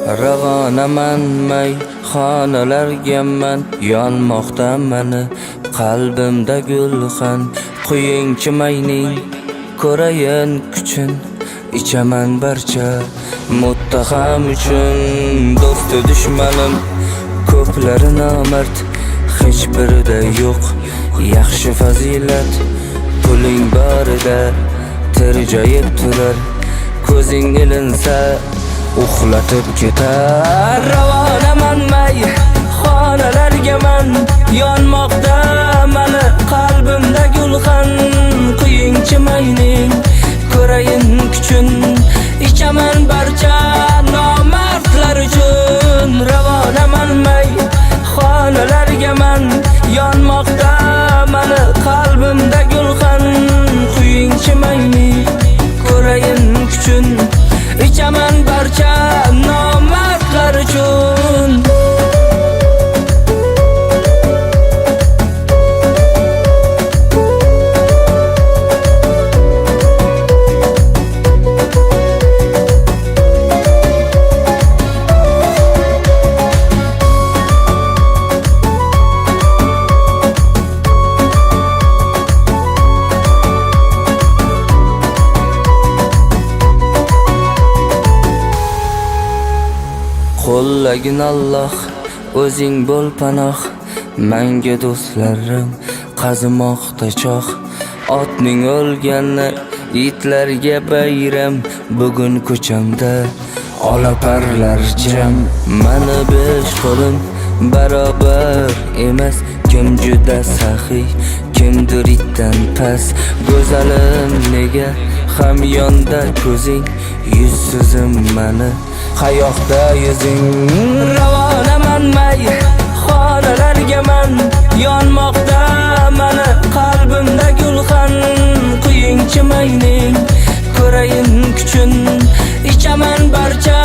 Ravanaman mayxonalarga man, yonmoqda mani qalbimda gulxan. Quyingchi mayning ko'rayin kuchin, ichaman barcha muttaham uchun. Do'sti dushmanim ko'plari nomard, hech birida yo'q yaxshi fazilat. Puling borida tirjayib turar, ko'zing ilinsa uxlatib ketar. Ravonaman mayxonalarga man, yonmoqda mani qalbimda gulxan. Quyingchi mayning ko'rayin kuchin, ichaman barcha nomardlar uchun. Ravonaman mayxonalarga man, yonmoqda mani qalbimda gulxan. Quyingchi mayning ko'rayin kuchin, ichaman barcha nomardlar uchun. Qo'llagin Alloh, o'zing bo'l panoh. Menga do'stlarim qazimoqda choh. Otning o'lgani itlarga bayram, bugun ko'chamda olaparlar jam. Mani besh qo'lim barobar emas, kim juda saxiy, kimdir itdan past. Go'zalim nega hamyonda ko'zing, yuzsizim mani qayoqda yuzing. Ravonaman mayxonalarga man, yonmoqda mani qalbimda gulxan. Quyingchi mayning ko'rayin kuchin, ichaman barcha